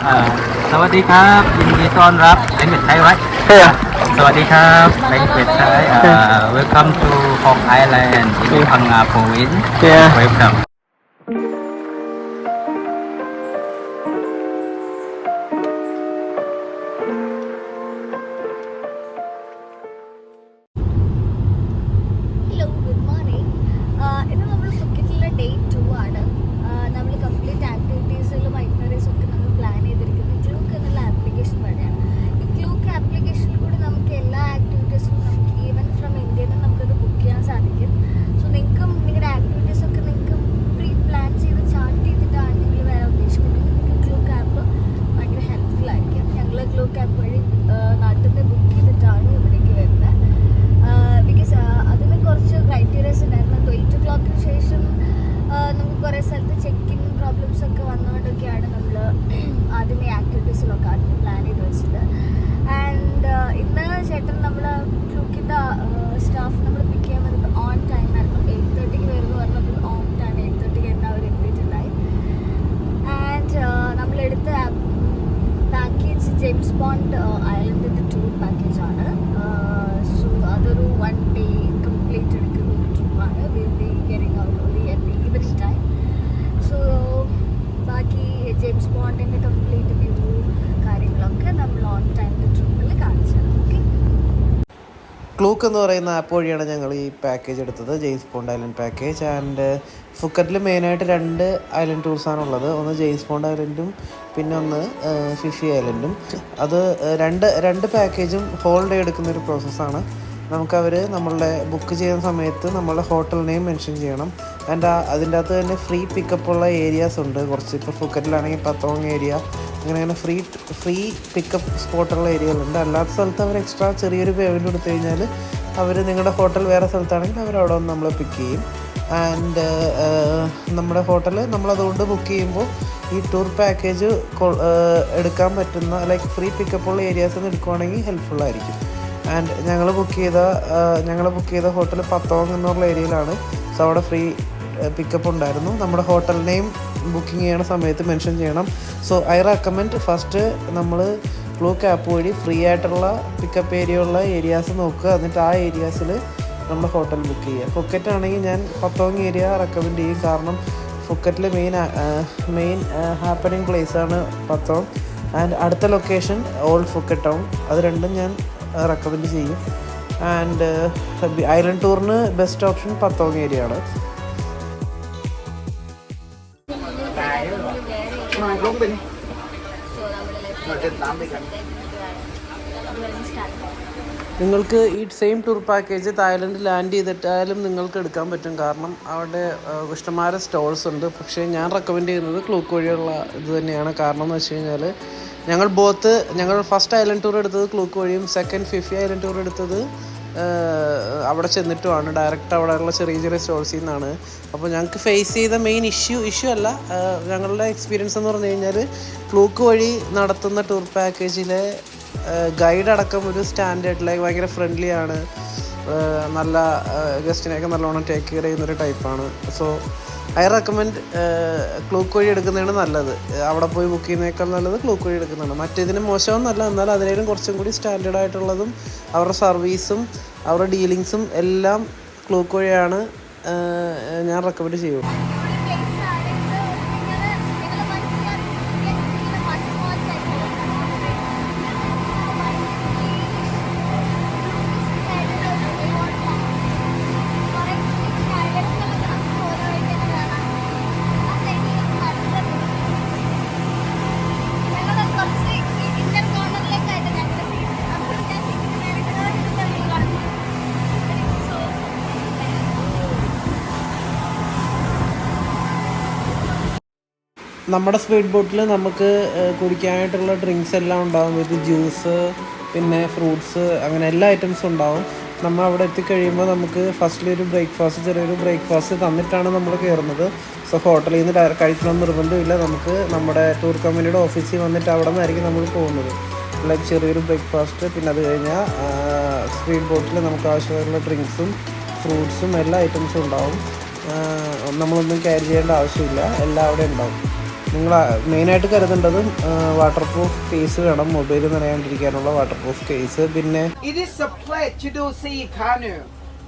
สวัสดีครับยินดีต้อนรับเป็นเป็ดไทยไว้สวัสดีครับเป็นเป็ดไทยWelcome to Hong Island in Phang Province. Welcome. Hello, good morning. ഇന്ന് നമ്മൾ ഫുക്കറ്റിലെ day 2 ആണ്. നമ്മൾ കംപ്ലീറ്റ് ആക്ടിവിറ്റീസിലും ഐറ്റിനറീസും ഒക്കെ നമ്മൾ പ്ലാൻ ചെയ്തിരിക്കുന്നത് ക്ലൂക്ക് എന്നുള്ള ആപ്ലിക്കേഷൻ വഴിയാണ്. ഈ ക്ലൂക്ക് ആപ്ലിക്കേഷനിൽ കൂടി നമുക്ക് എല്ലാ ആക്ടിവിറ്റീസും നമുക്ക് ഈവൻ ഫ്രം ഇന്ത്യയിൽ നിന്ന് നമുക്കത് ബുക്ക് ചെയ്യാൻ സാധിക്കും. സോ നിങ്ങൾക്കും നിങ്ങളുടെ ആക്ടിവിറ്റീസൊക്കെ നിങ്ങൾക്ക് പ്രീ പ്ലാൻ ചെയ്ത് ചാർട്ട് ചെയ്തിട്ടാണ് നിങ്ങൾ വരാൻ ഉദ്ദേശിക്കുന്നത്. നിങ്ങൾക്ക് ക്ലൂക്ക് ആപ്പ് ഭയങ്കര ഹെൽപ്ഫുൾ ആയിരിക്കും. ഞങ്ങൾ ക്ലൂക്ക് ആപ്പ് വഴി നാട്ടിൽ നിന്ന് ബുക്ക് ചെയ്തിട്ടാണ് ഇവിടേക്ക് വരുന്നത്. ബിക്കോസ് അതിന് കുറച്ച് ക്രൈറ്റീരിയസ് ഉണ്ടായിരുന്നു. 8 o'clock ശേഷം നമുക്ക് കുറേ സ്ഥലത്ത് ചെക്ക് ഇൻ പ്രോബ്ലംസ് ഒക്കെ വന്നുകൊണ്ടൊക്കെയാണ് നമ്മൾ ആദ്യമേ ആക്ടിവിറ്റീസിലൊക്കെ ആദ്യം പ്ലാൻ ചെയ്ത് വെച്ചത്. ആൻഡ് ഇന്ന് ചേട്ടൻ നമ്മൾ ക്ലൂക്കിൻ്റെ സ്റ്റാഫ് നമ്മൾ പിക്ക് ചെയ്യാൻ വന്നത് ഓൺ ടൈം ആയിരുന്നു. 8:30 വരുന്നു പറഞ്ഞപ്പോൾ ഓൺ ടൈം 8:30 തന്നെ അവർ എത്തിയിട്ടുണ്ടായി. ആൻഡ് നമ്മളെടുത്ത പാക്കേജ് ജെയിംസ് ബോണ്ട് ഐലൻഡിൻ്റെ ടൂർ പാക്കേജാണ്. സോ അതൊരു 1 day കംപ്ലീറ്റ് എടുക്കുന്ന ഒരു ട്രിപ്പാണ്. Will be getting out only at the evening time. So ബാക്കി ജെയിംസ് ബോണ്ടിൻ്റെ കംപ്ലീറ്റ് വ്യൂ കാര്യങ്ങളൊക്കെ നമ്മൾ ഓൺ ടൈമിൻ്റെ ട്രിപ്പിൽ കാണിച്ചു തരാം. ഓക്കെ. ക്ലൂക്ക് എന്ന് പറയുന്ന ആപ്പ് വഴിയാണ് ഞങ്ങൾ ഈ പാക്കേജ് എടുത്തത്, James Bond island package. And ഫുക്കറ്റിൽ മെയിനായിട്ട് 2 ഐലൻഡ് ടൂർസാണുള്ളത്. ഒന്ന് ജെയിംസ് ബോണ്ട് ഐലൻഡും പിന്നെ ഒന്ന് ഫിഷി ഐലൻഡും. അത് രണ്ട് പാക്കേജും ഹോൾ ഡേ എടുക്കുന്നൊരു പ്രോസസ്സാണ്. നമുക്കവർ നമ്മളുടെ ബുക്ക് ചെയ്യുന്ന സമയത്ത് നമ്മളുടെ ഹോട്ടൽ നെയിം മെൻഷൻ ചെയ്യണം. ആൻഡ് അതിൻ്റെ അകത്ത് തന്നെ ഫ്രീ പിക്കപ്പുള്ള ഏരിയാസ് ഉണ്ട് കുറച്ച്. ഇപ്പോൾ ഫുക്കറ്റിലാണെങ്കിൽ പത്തോങ് ഏരിയ അങ്ങനെ ഫ്രീ പിക്കപ്പ് സ്പോട്ടുള്ള ഏരിയകളുണ്ട്. അല്ലാത്ത സ്ഥലത്ത് അവർ എക്സ്ട്രാ ചെറിയൊരു പേയ്മെൻറ്റ് കൊടുത്തു കഴിഞ്ഞാൽ അവർ നിങ്ങളുടെ ഹോട്ടൽ വേറെ സ്ഥലത്താണെങ്കിൽ അവരവിടെ വന്ന് നമ്മളെ പിക്ക് ചെയ്യും. ആൻഡ് നമ്മുടെ ഹോട്ടൽ നമ്മളതുകൊണ്ട് ബുക്ക് ചെയ്യുമ്പോൾ ഈ ടൂർ പാക്കേജ് എടുക്കാൻ പറ്റുന്ന ലൈക്ക് ഫ്രീ പിക്കപ്പുള്ള ഏരിയാസ് നിന്ന് എടുക്കുവാണെങ്കിൽ ഹെൽപ്ഫുള്ളായിരിക്കും. ആൻഡ് ഞങ്ങൾ ബുക്ക് ചെയ്ത ഹോട്ടൽ പത്തോങ് എന്നുള്ള ഏരിയയിലാണ്. സോ അവിടെ ഫ്രീ പിക്കപ്പ് ഉണ്ടായിരുന്നു. നമ്മുടെ ഹോട്ടൽ നെയിം ബുക്കിംഗ് ചെയ്യണ സമയത്ത് മെൻഷൻ ചെയ്യണം. സോ ഐ റെക്കമെൻഡ് ഫസ്റ്റ് നമ്മൾ ക്ലൂക്ക് ആപ്പ് വഴി ഫ്രീ ആയിട്ടുള്ള പിക്കപ്പ് ഏരിയ ഉള്ള ഏരിയാസ് നോക്കുക. എന്നിട്ട് ആ ഏരിയാസിൽ നമ്മൾ ഹോട്ടൽ ബുക്ക് ചെയ്യുക. ഫുക്കറ്റ് ആണെങ്കിൽ ഞാൻ പത്തോങ് ഏരിയ റെക്കമെൻഡ് ചെയ്യും. കാരണം ഫുക്കറ്റിൽ മെയിൻ ഹാപ്പനിങ് പ്ലേസാണ് പത്തോങ്. ആൻഡ് അടുത്ത ലൊക്കേഷൻ ഓൾഡ് ഫുക്കറ്റ് ടൗൺ. അത് രണ്ടും ഞാൻ റെക്കമെൻഡ് ചെയ്യും. ആൻഡ് ഐലൻഡ് ടൂറിന് ബെസ്റ്റ് ഓപ്ഷൻ പത്തോങ് ഏരിയ ആണ്. നിങ്ങൾക്ക് ഈ same tour package Thailand land ചെയ്തിട്ടായാലും നിങ്ങൾക്ക് എടുക്കാൻ പറ്റും. കാരണം അവിടെ ഇഷ്ടംമാരെ സ്റ്റോൾസ് ഉണ്ട്. പക്ഷേ ഞാൻ റെക്കമെൻഡ് ചെയ്യുന്നത് ക്ലൂക്ക് വഴിയുള്ള ഇത് തന്നെയാണ്. കാരണം എന്ന് വെച്ച് കഴിഞ്ഞാൽ ഞങ്ങൾ ഫസ്റ്റ് ഐലൻഡ് ടൂർ എടുത്തത് ക്ലൂക്ക് വഴിയും സെക്കൻഡ് ഫിഫി ഐലൻഡ് ടൂർ എടുത്തത് അവിടെ ചെന്നിട്ടുമാണ്. ഡയറക്റ്റ് അവിടെയുള്ള ചെറിയ സ്റ്റോൾസിൽ നിന്നാണ്. അപ്പോൾ ഞങ്ങൾക്ക് ഫേസ് ചെയ്ത മെയിൻ ഇഷ്യൂ അല്ല, ഞങ്ങളുടെ എക്സ്പീരിയൻസ് എന്ന് പറഞ്ഞു കഴിഞ്ഞാൽ ക്ലൂക്ക് വഴി നടത്തുന്ന ടൂർ പാക്കേജിലെ ഗൈഡ് അടക്കം ഒരു സ്റ്റാൻഡേർഡിലേക്ക് ഭയങ്കര ഫ്രണ്ട്ലി ആണ്. നല്ല ഗസ്റ്റിനെയൊക്കെ നല്ലോണം ടേക്ക് കെയർ ചെയ്യുന്നൊരു ടൈപ്പാണ്. സോ ഐ റെക്കമെൻഡ് ക്ലൂക്ക് വഴി എടുക്കുന്നതാണ് നല്ലത്. അവിടെ പോയി ബുക്ക് ചെയ്യുന്നതിനേക്കാൾ നല്ലത് ക്ലൂക്ക് വഴി എടുക്കുന്നതാണ്. മറ്റേതിന് മോശമൊന്നുമല്ല, എന്നാൽ അതിനേലും കുറച്ചും കൂടി സ്റ്റാൻഡേർഡ് ആയിട്ടുള്ളതും അവരുടെ സർവീസും അവരുടെ ഡീലിങ്സും എല്ലാം ക്ലൂക്ക് വഴിയാണ് ഞാൻ റെക്കമെൻഡ് ചെയ്യുള്ളൂ. നമ്മുടെ സ്പീഡ് ബോട്ടിൽ നമുക്ക് കുടിക്കാനായിട്ടുള്ള ഡ്രിങ്ക്സ് എല്ലാം ഉണ്ടാകും. വിത്ത് ജ്യൂസ് പിന്നെ ഫ്രൂട്ട്സ് അങ്ങനെ എല്ലാ ഐറ്റംസും ഉണ്ടാവും. നമ്മൾ അവിടെ എത്തിക്കഴിയുമ്പോൾ നമുക്ക് ഫസ്റ്റിലൊരു ചെറിയൊരു ബ്രേക്ക്ഫാസ്റ്റ് തന്നിട്ടാണ് നമ്മൾ കയറുന്നത്. സോ ഹോട്ടലിൽ നിന്ന് കഴിക്കണമെന്ന് നിർബന്ധമില്ല. നമുക്ക് നമ്മുടെ ടൂർ കമ്പനിയുടെ ഓഫീസിൽ വന്നിട്ട് അവിടെ നിന്നായിരിക്കും നമ്മൾ പോകുന്നത്. ലൈക്ക് ചെറിയൊരു ബ്രേക്ക്ഫാസ്റ്റ്, പിന്നെ അത് കഴിഞ്ഞാൽ സ്പീഡ് ബോട്ടിൽ നമുക്ക് ആവശ്യമായിട്ടുള്ള ഡ്രിങ്ക്സും ഫ്രൂട്ട്സും എല്ലാ ഐറ്റംസും ഉണ്ടാവും. നമ്മളൊന്നും ക്യാരി ചെയ്യേണ്ട ആവശ്യമില്ല, എല്ലാം അവിടെ ഉണ്ടാവും. നിങ്ങൾ മെയിനായിട്ട് കരുതേണ്ടതും വാട്ടർ പ്രൂഫ് കേസ് വേണം, മൊബൈൽ നനയാണ്ടിരിക്കാനുള്ള വാട്ടർ പ്രൂഫ് കേസ്. പിന്നെ It is a pledge to do sea canoe.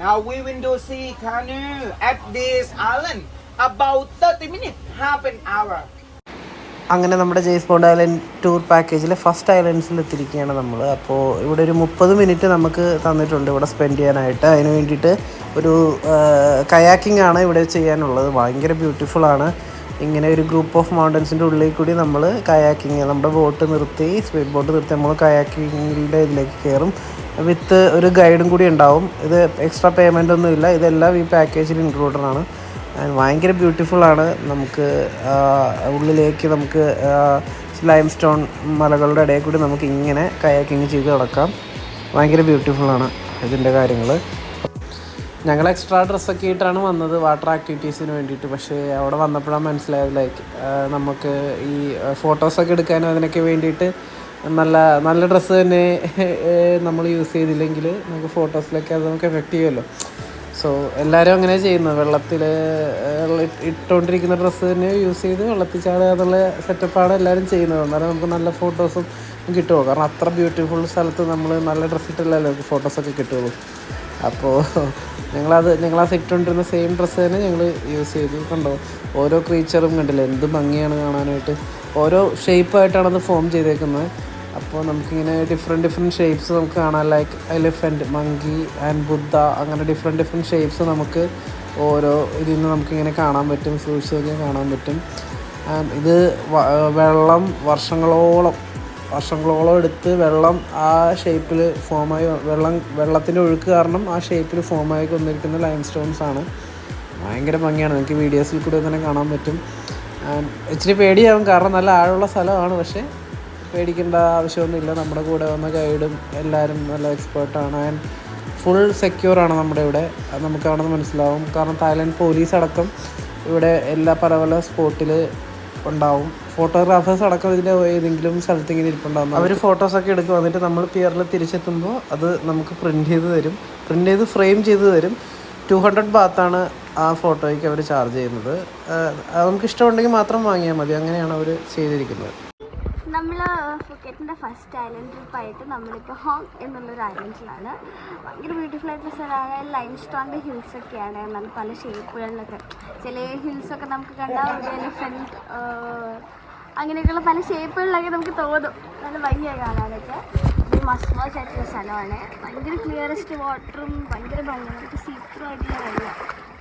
Now we will do sea canoe at this island about 30 minutes, half an hour. അങ്ങനെ നമ്മുടെ ജെയിംസ് ബോണ്ട് ഐലൻഡ് ടൂർ പാക്കേജിലെ first ഐലൻഡ്സിൽ എത്തിയിരിക്കുകയാണ് നമ്മൾ. അപ്പോൾ ഇവിടെ ഒരു 30 മിനിറ്റ് നമുക്ക് തന്നിട്ടുണ്ട് ഇവിടെ സ്പെൻഡ് ചെയ്യാനായിട്ട്. അതിന് വേണ്ടിയിട്ട് ഒരു കയാക്കിംഗ് ആണ് ഇവിടെ ചെയ്യാനുള്ളത്. ഭയങ്കര ബ്യൂട്ടിഫുള്ളാണ്. ഇങ്ങനെ ഒരു ഗ്രൂപ്പ് ഓഫ് മൗണ്ടൻസിൻ്റെ ഉള്ളിൽ കൂടി നമ്മൾ കയാക്കിങ്, നമ്മുടെ ബോട്ട് നിർത്തി, സ്പീഡ് ബോട്ട് നിർത്തി നമ്മൾ കയാക്കിങ്ങിൻ്റെ ഇതിലേക്ക് കയറും. വിത്ത് ഒരു ഗൈഡും കൂടി ഉണ്ടാവും. ഇത് എക്സ്ട്രാ പേയ്മെൻ്റ് ഒന്നുമില്ല, ഇതെല്ലാം ഈ പാക്കേജിൽ ഇൻക്ലൂഡഡ് ആണ്. ഭയങ്കര ബ്യൂട്ടിഫുള്ളാണ്. നമുക്ക് ഉള്ളിലേക്ക് നമുക്ക് ലൈം സ്റ്റോൺ മലകളുടെ ഇടയിൽ കൂടി നമുക്ക് ഇങ്ങനെ കയാക്കിങ് ചെയ്ത് നടക്കാം. ഭയങ്കര ബ്യൂട്ടിഫുള്ളാണ് ഇതിൻ്റെ കാര്യങ്ങൾ. ഞങ്ങൾ എക്സ്ട്രാ ഡ്രസ്സൊക്കെ ആയിട്ടാണ് വന്നത് വാട്ടർ ആക്ടിവിറ്റീസിന് വേണ്ടിയിട്ട്. പക്ഷേ അവിടെ വന്നപ്പോഴാണ് മനസ്സിലായത് ലൈക്ക് നമുക്ക് ഈ ഫോട്ടോസൊക്കെ എടുക്കാനും അതിനൊക്കെ വേണ്ടിയിട്ട് നല്ല നല്ല ഡ്രസ്സ് തന്നെ നമ്മൾ യൂസ് ചെയ്തില്ലെങ്കിൽ നമുക്ക് ഫോട്ടോസിലൊക്കെ അത് നമുക്ക് എഫക്റ്റ് ചെയ്യുമല്ലോ. സോ എല്ലാവരും അങ്ങനെ ചെയ്യുന്നത്, വെള്ളത്തിൽ ഇട്ടുകൊണ്ടിരിക്കുന്ന ഡ്രസ്സ് തന്നെ യൂസ് ചെയ്ത് വെള്ളത്തിൽ ചാടുക എന്നുള്ള സെറ്റപ്പാണ് എല്ലാവരും ചെയ്യുന്നത്. എന്നാലും നമുക്ക് നല്ല ഫോട്ടോസും കിട്ടുമോ, കാരണം അത്ര ബ്യൂട്ടിഫുൾ സ്ഥലത്ത് നമ്മൾ നല്ല ഡ്രസ്സ് ഇട്ടില്ലല്ലോ നമുക്ക് ഫോട്ടോസൊക്കെ കിട്ടുള്ളൂ. അപ്പോൾ ഞങ്ങളാ ഇട്ടുകൊണ്ടിരുന്ന സെയിം ഡ്രസ്സ് തന്നെ ഞങ്ങൾ യൂസ് ചെയ്തു. കണ്ടോ, ഓരോ ക്രീച്ചറും കണ്ടില്ലേ, എന്ത് ഭംഗിയാണ് കാണാനായിട്ട്. ഓരോ ഷേപ്പായിട്ടാണ് അത് ഫോം ചെയ്തേക്കുന്നത്. അപ്പോൾ നമുക്കിങ്ങനെ ഡിഫറെൻറ്റ് ഷേപ്സ് നമുക്ക് കാണാം. ലൈക്ക് എലിഫൻറ്റ്, മങ്കി ആൻഡ് ബുദ്ധ, അങ്ങനെ ഡിഫറെൻറ്റ് ഷേപ്സ് നമുക്ക് ഓരോ ഇതിൽ നിന്ന് നമുക്കിങ്ങനെ കാണാൻ പറ്റും, ഫ്രൂട്ട്സൊക്കെ കാണാൻ പറ്റും. ഇത് വെള്ളം വർഷങ്ങളോളം എടുത്ത് വെള്ളം ആ ഷേപ്പിൽ ഫോമായി വെള്ളത്തിൻ്റെ ഒഴുക്ക് കാരണം ആ ഷേപ്പിൽ ഫോമായി കൊണ്ടിരിക്കുന്ന ലൈം സ്റ്റോൺസ് ആണ്. ഭയങ്കര ഭംഗിയാണ്, നിങ്ങൾക്ക് വീഡിയോസിൽ കൂടെ തന്നെ കാണാൻ പറ്റും. ഇച്ചിരി പേടിയാവും കാരണം നല്ല ആഴമുള്ള സ്ഥലമാണ്. പക്ഷേ പേടിക്കേണ്ട ആവശ്യമൊന്നുമില്ല. നമ്മുടെ കൂടെ വന്ന ഗൈഡും എല്ലാവരും നല്ല എക്സ്പേർട്ടാണ് ആൻഡ് ഫുൾ സെക്യൂറാണ് നമ്മുടെ ഇവിടെ. അത് നമുക്ക് അവിടെ നിന്ന് മനസ്സിലാവും. കാരണം തായ്ലൻഡ് പോലീസ് അടക്കം ഇവിടെ എല്ലാ പല സ്പോട്ടിൽ ഉണ്ടാവും. ഫോട്ടോഗ്രാഫേഴ്സ് അടക്കം ഇതിൻ്റെ ഏതെങ്കിലും സ്ഥലത്ത് ഇങ്ങനെ ഇരിപ്പുണ്ടാകും. അവർ ഫോട്ടോസൊക്കെ എടുക്കും. വന്നിട്ട് നമ്മൾ പിയറിൽ തിരിച്ചെത്തുമ്പോൾ അത് നമുക്ക് പ്രിൻ്റ് ചെയ്ത് ഫ്രെയിം ചെയ്ത് തരും. 200 ബാത്താണ് ആ ഫോട്ടോയ്ക്ക് അവർ ചാർജ് ചെയ്യുന്നത്. നമുക്ക് ഇഷ്ടമുണ്ടെങ്കിൽ മാത്രം വാങ്ങിയാൽ മതി. അങ്ങനെയാണ് അവർ ചെയ്തിരിക്കുന്നത്. നമ്മൾ ഫുക്കറ്റിൻ്റെ ഫസ്റ്റ് ഐലൻഡ് ട്രിപ്പായിട്ട് നമ്മളിപ്പോൾ ഹോങ് എന്നുള്ളൊരു ഐലൻഡിലാണ്. ഭയങ്കര ബ്യൂട്ടിഫുൾ ആയിട്ടുള്ള സ്ഥലമാണ്. ലൈം സ്റ്റോണിൻ്റെ ഹിൽസൊക്കെയാണ്, നല്ല പല ഷേപ്പുകളിലൊക്കെ. ചില ഹിൽസൊക്കെ നമുക്ക് കണ്ടാൽ ഒരു എലിഫൻറ്റ് അങ്ങനെയൊക്കെയുള്ള പല ഷേപ്പുകളിലൊക്കെ നമുക്ക് തോന്നും. നല്ല ഭംഗിയായി കാണാനൊക്കെ. ഒരു മസ്റ്റ് വാച്ച് ആയിട്ടുള്ള സ്ഥലമാണ്. ഭയങ്കര ക്ലിയറസ്റ്റ് വാട്ടറും ഭയങ്കര ഭംഗിയാണ്. നമുക്ക് സീക്രൂ ആയിട്ടുള്ള വെള്ളം,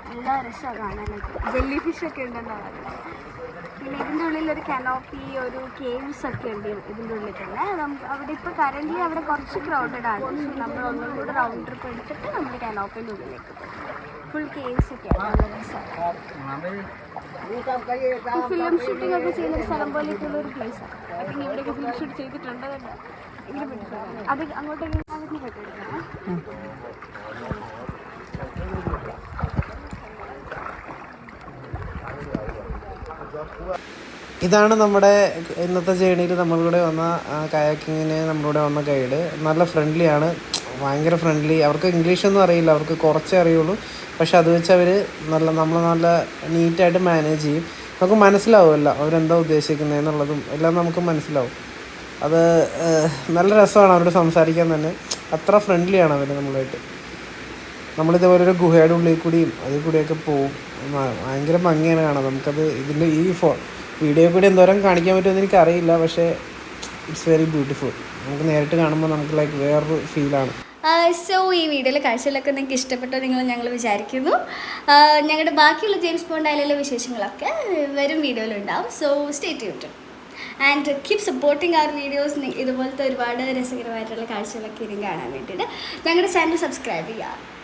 നല്ല രസമാണ് കാണാനൊക്കെ. ജെല്ലി ഫിഷൊക്കെ ഉണ്ടെന്നാണ് പറയുന്നത്. പിന്നെ ഇതിൻ്റെ ഉള്ളിൽ ഒരു കനോപ്പി, ഒരു കേവ്സ് ഒക്കെ ഉണ്ട് ഇതിൻ്റെ ഉള്ളിൽ തന്നെ. നമുക്ക് അവിടെ ഇപ്പോൾ കറൻ്റ് അവിടെ കുറച്ച് ക്രൗഡഡ് ആണ്. പക്ഷേ നമ്മൾ ഒന്നും കൂടെ റൗണ്ട് ട്രിപ്പ് എടുത്തിട്ട് നമ്മൾ കനോപ്പിൻ്റെ ഉള്ളിലേക്ക് പോകും. ഫുൾ കേവ്സ് ഒക്കെയാണ്. ഈ ഫിലിം ഷൂട്ടിംഗ് ഒക്കെ ചെയ്യുന്ന ഒരു സ്ഥലം പോലെയൊക്കെയുള്ള ഒരു പ്ലേസാണ്. ഐ തിങ്ക് ഇവിടെയൊക്കെ ഫിലിം ഷൂട്ട് ചെയ്തിട്ടുണ്ട്. ഭയങ്കര ബ്യൂട്ടിഫുള്ളാണ്. അത് അങ്ങോട്ടേക്ക് പറ്റിയെടുക്കണം. ഇതാണ് നമ്മുടെ ഇന്നത്തെ ജേണിയിൽ നമ്മളിവിടെ വന്ന കയാക്കിങ്ങിന് നമ്മളിവിടെ വന്ന ഗൈഡ്. നല്ല ഫ്രണ്ട്ലിയാണ്, ഭയങ്കര ഫ്രണ്ട്ലി. അവർക്ക് ഇംഗ്ലീഷൊന്നും അറിയില്ല, അവർക്ക് കുറച്ചേ അറിയുള്ളൂ. പക്ഷെ അത് വെച്ച് അവർ നമ്മൾ നല്ല നീറ്റായിട്ട് മാനേജ് ചെയ്യും. നമുക്ക് മനസ്സിലാവുമല്ല അവരെന്താ ഉദ്ദേശിക്കുന്നതെന്നുള്ളതും എല്ലാം നമുക്ക് മനസ്സിലാവും. അത് നല്ല രസമാണ് അവരോട് സംസാരിക്കാൻ തന്നെ. അത്ര ഫ്രണ്ട്ലിയാണ് അവർ നമ്മളായിട്ട്. നമ്മളിതേപോലെ ഒരു ഗുഹയുടെ ഉള്ളിൽ കൂടിയും അതിൽ കൂടിയൊക്കെ പോവും. ഭയങ്കര ഭംഗിയാണ് കാണാം. നമുക്കത് ഇതിൻ്റെ ഈ വീഡിയോ കൂടി എന്തോരം കാണിക്കാൻ പറ്റുമെന്ന് എനിക്കറിയില്ല. പക്ഷേ ഇറ്റ്സ് വെരി ബ്യൂട്ടിഫുൾ. നമുക്ക് നേരിട്ട് കാണുമ്പോൾ നമുക്ക് ലൈക്ക് വേറൊരു ഫീലാണ്. സോ ഈ വീഡിയോയിലെ കാഴ്ചകളൊക്കെ നിങ്ങൾക്ക് ഇഷ്ടപ്പെട്ടോ ഞങ്ങൾ വിചാരിക്കുന്നു. ഞങ്ങളുടെ ബാക്കിയുള്ള ജെയിംസ് ബോണ്ട് ഐലൻഡിലെ വിശേഷങ്ങളൊക്കെ വരും വീഡിയോയിലുണ്ടാവും. So stay tuned and keep supporting our videos. ഇതുപോലത്തെ ഒരുപാട് രസകരമായിട്ടുള്ള കാഴ്ചകളൊക്കെ ഇനി കാണാൻ വേണ്ടിയിട്ട് ഞങ്ങളുടെ ചാനൽ സബ്സ്ക്രൈബ് ചെയ്യുക.